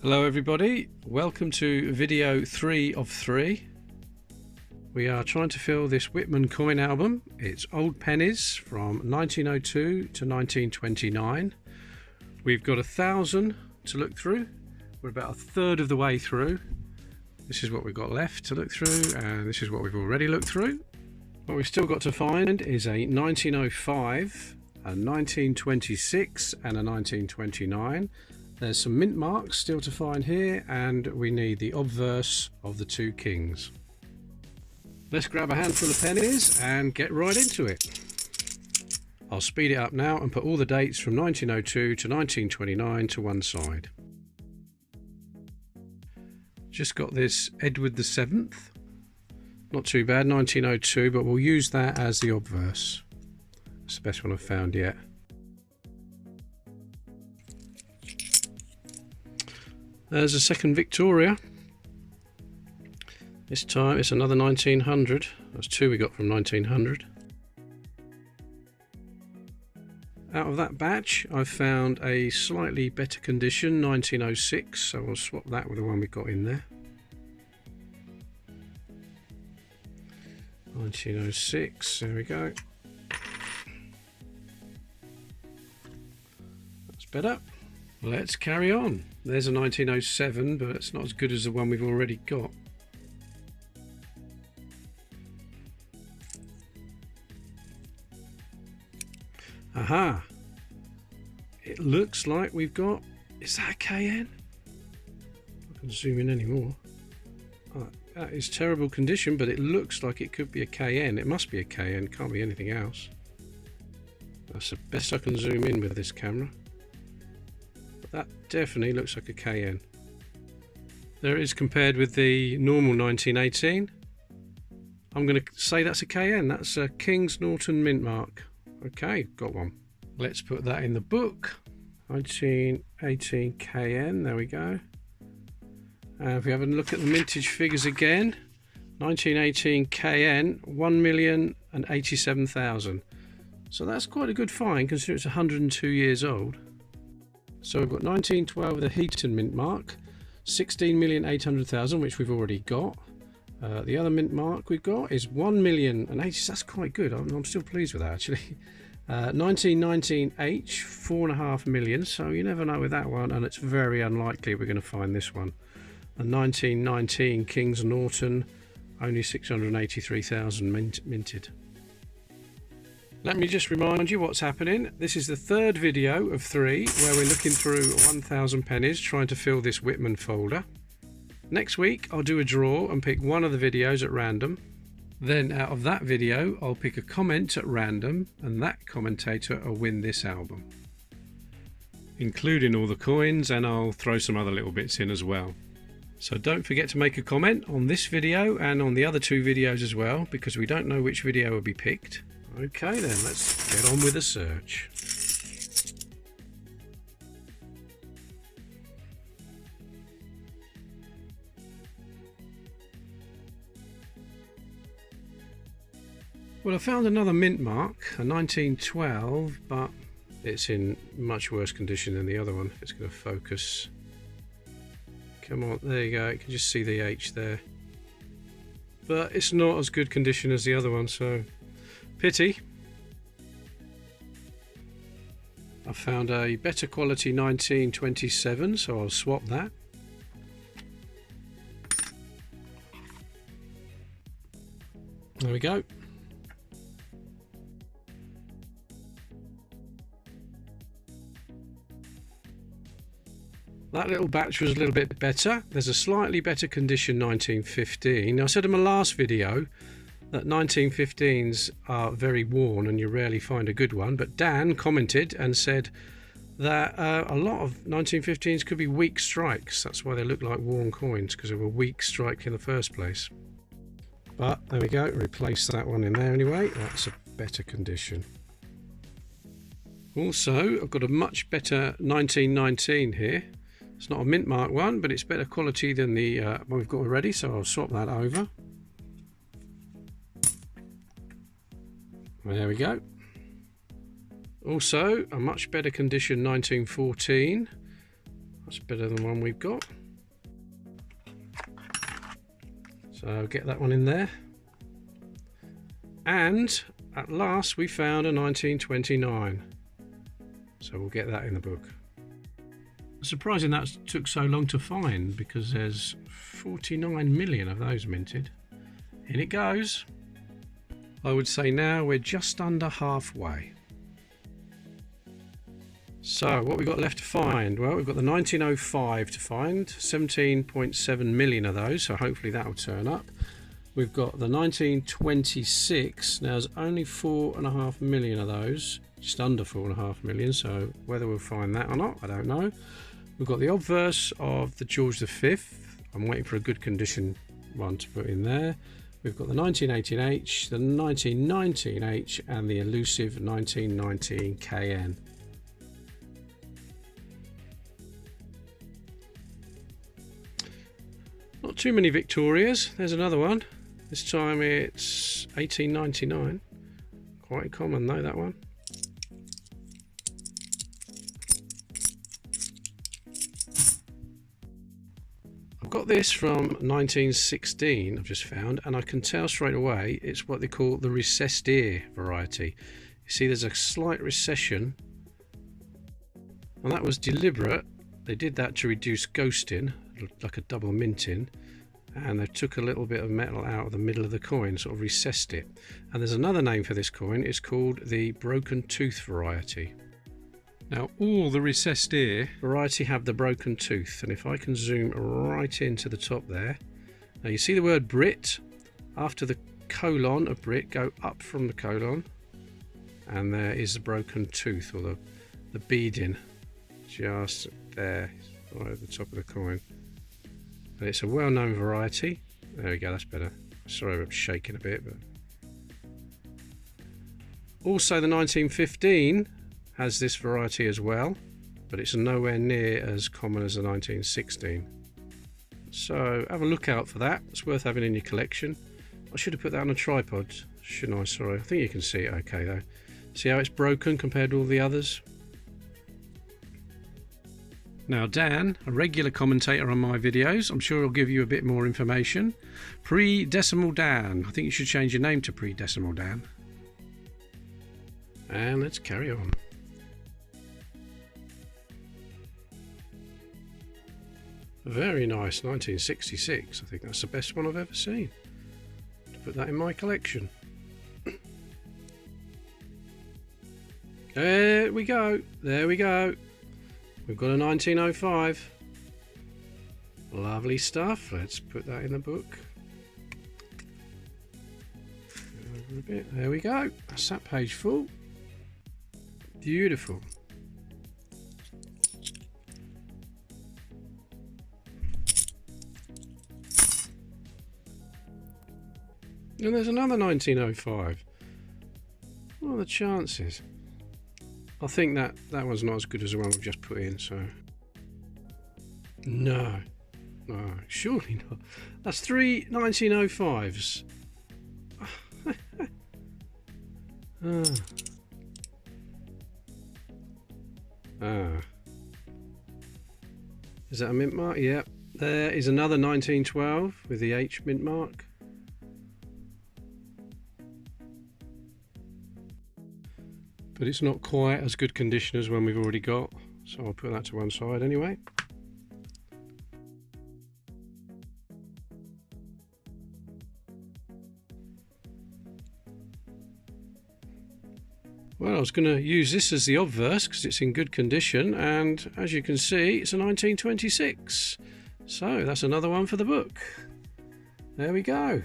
Hello everybody, welcome to video 3 of 3. We are trying to fill this Whitman coin album. It's old pennies from 1902 to 1929. We've got 1,000 to look through. We're about a third of the way through. This is what we've got left to look through, and this is what we've already looked through. What we've still got to find is a 1905, a 1926 and a 1929. There's some mint marks still to find here, and we need the obverse of the two kings. Let's grab a handful of pennies and get right into it. I'll speed it up now and put all the dates from 1902 to 1929 to one side. Just got this Edward VII. Not too bad, 1902, but we'll use that as the obverse. It's the best one I've found yet. There's a second Victoria. This time it's another 1900. That's two we got from 1900. Out of that batch, I've found a slightly better condition 1906, so I'll swap that with the one we got in there. 1906, there we go. That's better. Let's carry on. There's a 1907, but it's not as good as the one we've already got. Aha! It looks like we've got... Is that a KN? I can zoom in anymore. Oh, that is terrible condition, but it looks like it could be a KN. It must be a KN, can't be anything else. That's the best I can zoom in with this camera. That definitely looks like a KN. There it is compared with the normal 1918. I'm going to say that's a KN. That's a King's Norton mint mark. Okay, got one. Let's put that in the book. 1918 KN, there we go. And if we have a look at the mintage figures again, 1918 KN, 1,087,000. So that's quite a good find considering it's 102 years old. So we've got 1912 with a Heaton mint mark, 16,800,000, which we've already got. The other mint mark we've got is 1,080,000. That's quite good. I'm still pleased with that actually. 1919 H, 4.5 million. So you never know with that one, and it's very unlikely we're going to find this one. And 1919 King's Norton, only 683,000 minted. Let me just remind you what's happening. This is the third video of 3 where we're looking through 1,000 pennies trying to fill this Whitman folder. Next week I'll do a draw and pick one of the videos at random. Then out of that video I'll pick a comment at random, and that commentator will win this album, including all the coins, and I'll throw some other little bits in as well. So don't forget to make a comment on this video and on the other 2 videos as well, because we don't know which video will be picked. Okay then, let's get on with the search. Well, I found another mint mark, a 1912, but it's in much worse condition than the other one. If it's going to focus. Come on, there you go, you can just see the H there. But it's not as good condition as the other one, so... pity. I found a better quality 1927, so I'll swap that. There we go. That little batch was a little bit better. There's a slightly better condition 1915. Now, I said in my last video that 1915s are very worn and you rarely find a good one, but Dan commented and said that a lot of 1915s could be weak strikes. That's why they look like worn coins, because they were weak strike in the first place. But there we go, replace that one in there anyway. That's a better condition. Also, I've got a much better 1919 here. It's not a mint mark one, but it's better quality than the one we've got already, so I'll swap that over. There we go. Also, a much better condition 1914. That's better than the one we've got. So get that one in there. And at last we found a 1929. So we'll get that in the book. Surprising that took so long to find, because there's 49 million of those minted. In it goes. I would say now we're just under halfway. So what we've got left to find? Well, we've got the 1905 to find, 17.7 million of those, so hopefully that will turn up. We've got the 1926, now there's only 4.5 million of those, just under 4.5 million, so whether we'll find that or not, I don't know. We've got the obverse of the George V, I'm waiting for a good condition one to put in there. We've got the 1918H, the 1919H and the elusive 1919 KN. Not too many Victorias. There's another one. This time it's 1899. Quite common though, that one. I've got this from 1916, I've just found, and I can tell straight away it's what they call the recessed ear variety. You see there's a slight recession, and that was deliberate. They did that to reduce ghosting, like a double minting, and they took a little bit of metal out of the middle of the coin, sort of recessed it. And there's another name for this coin, it's called the broken tooth variety. Now all the recessed ear variety have the broken tooth, and if I can zoom right into the top there, now you see the word Brit, after the colon of Brit, go up from the colon, and there is the broken tooth, or the beading, just there, right at the top of the coin. And it's a well-known variety. There we go, that's better. Sorry I'm shaking a bit. But also the 1915 has this variety as well, but it's nowhere near as common as the 1916. So have a look out for that. It's worth having in your collection. I should have put that on a tripod, shouldn't I? Sorry, I think you can see it okay though. See how it's broken compared to all the others? Now Dan, a regular commentator on my videos, I'm sure he'll give you a bit more information. Pre-Decimal Dan. I think you should change your name to Pre-Decimal Dan. And let's carry on. Very nice, 1966. I think that's the best one I've ever seen. To put that in my collection. There we go. There we go. We've got a 1905. Lovely stuff. Let's put that in the book. Over a bit. There we go. That's that page full. Beautiful. And there's another 1905. What are the chances? I think that one's not as good as the one we've just put in, so... No. No, surely not. That's three 1905s. Is that a mint mark? Yep. There is another 1912 with the H mint mark. But it's not quite as good condition as one we've already got, so I'll put that to one side anyway. Well, I was going to use this as the obverse because it's in good condition, and as you can see it's a 1926, so that's another one for the book. There we go.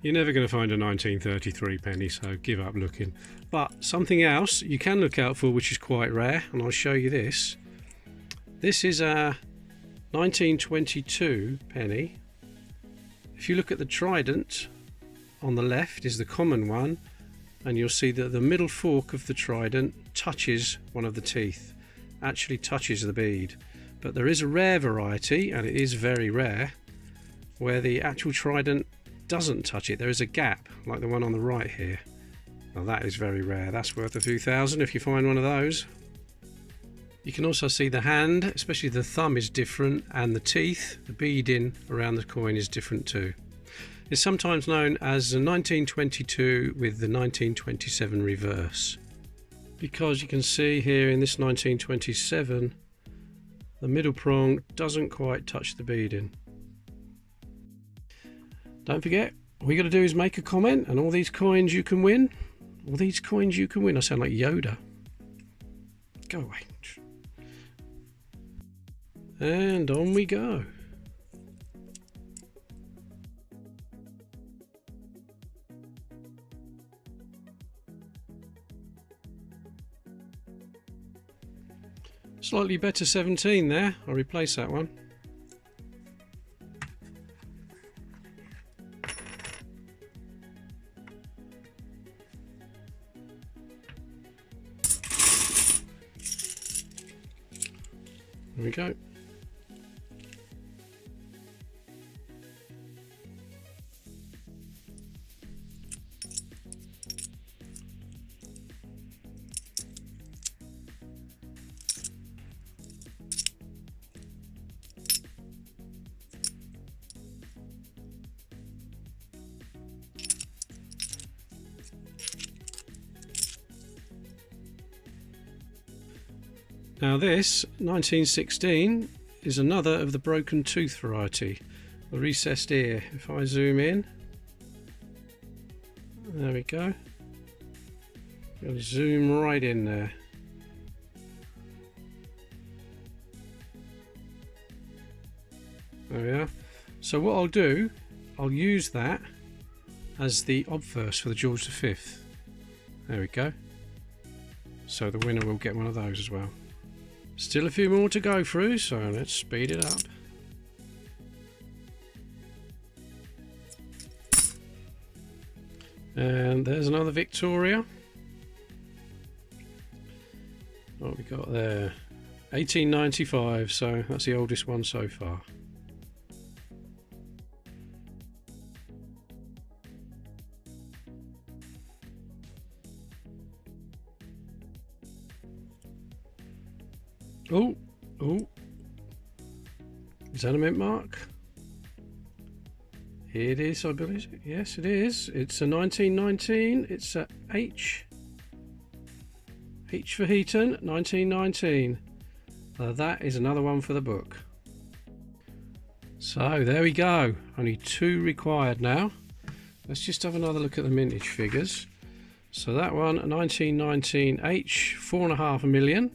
You're never going to find a 1933 penny, so give up looking. But something else you can look out for, which is quite rare, and I'll show you this. This is a 1922 penny. If you look at the trident on the left is the common one, and you'll see that the middle fork of the trident touches one of the teeth, actually touches the bead. But there is a rare variety, and it is very rare, where the actual trident doesn't touch it. There is a gap like the one on the right here. Now that is very rare. That's worth a few thousand if you find one of those. You can also see the hand, especially the thumb, is different, and the teeth, the beading around the coin is different too. It's sometimes known as the 1922 with the 1927 reverse, because you can see here in this 1927 the middle prong doesn't quite touch the beading. Don't forget, all you got to do is make a comment, and all these coins you can win. All these coins you can win. I sound like Yoda. Go away. And on we go. Slightly better 17 there. I'll replace that one. There we go. Now this 1916 is another of the broken tooth variety, the recessed ear. If I zoom in, there we go. I'll zoom right in there. There we are. So what I'll do, I'll use that as the obverse for the George V. There we go. So the winner will get one of those as well. Still a few more to go through, so let's speed it up. And there's another Victoria. What we got there? 1895, so that's the oldest one so far. Oh, is that a mint mark? It is, I believe. Yes, it is. It's a 1919. It's a H. H for Heaton, 1919. That is another one for the book. So there we go. Only 2 required now. Let's just have another look at the mintage figures. So that one, a 1919 H, 4.5 million.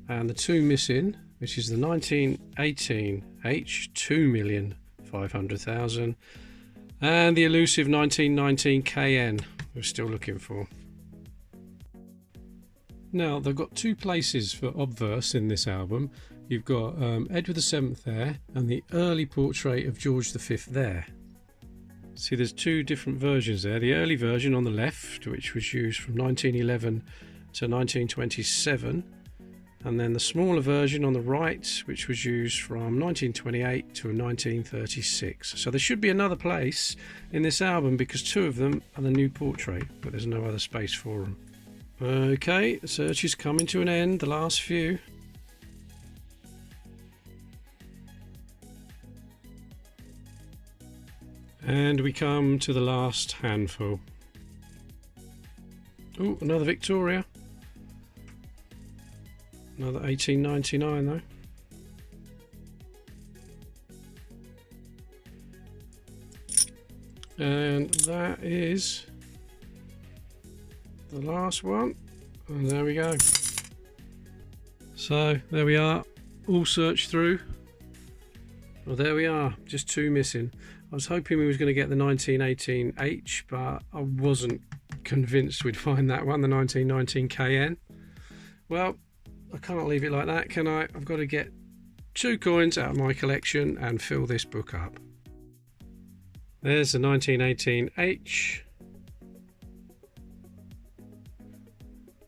And the 2 missing, which is the 1918 H, 2,500,000, and the elusive 1919 KN we're still looking for. Now they've got 2 places for obverse in this album. You've got Edward VII there, and the early portrait of George V there. See, there's 2 different versions there. The early version on the left, which was used from 1911 to 1927. And then the smaller version on the right, which was used from 1928 to 1936. So there should be another place in this album because 2 of them are the new portrait, but there's no other space for them. Okay, the search is coming to an end, the last few. And we come to the last handful. Oh, another Victoria. Another 1899 though. And that is the last one. And there we go. So there we are, all searched through. Well, there we are, just 2 missing. I was hoping we was going to get the 1918 H, but I wasn't convinced we'd find that one, the 1919 KN. Well, I can't leave it like that, can I? I've got to get 2 coins out of my collection and fill this book up. There's the 1918 H.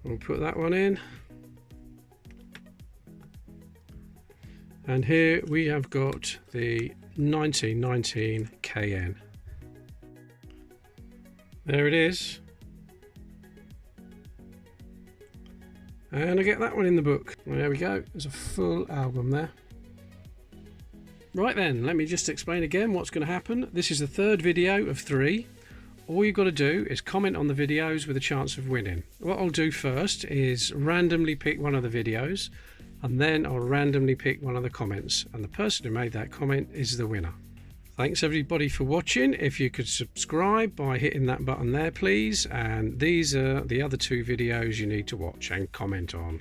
We'll put that one in. And here we have got the 1919 KN. There it is. And I get that one in the book. There we go, there's a full album there. Right then, let me just explain again what's going to happen. This is the third video of 3. All you've got to do is comment on the videos with a chance of winning. What I'll do first is randomly pick one of the videos, and then I'll randomly pick one of the comments, and the person who made that comment is the winner. Thanks everybody for watching. If you could subscribe by hitting that button there, please. And these are the other 2 videos you need to watch and comment on.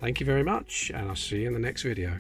Thank you very much, and I'll see you in the next video.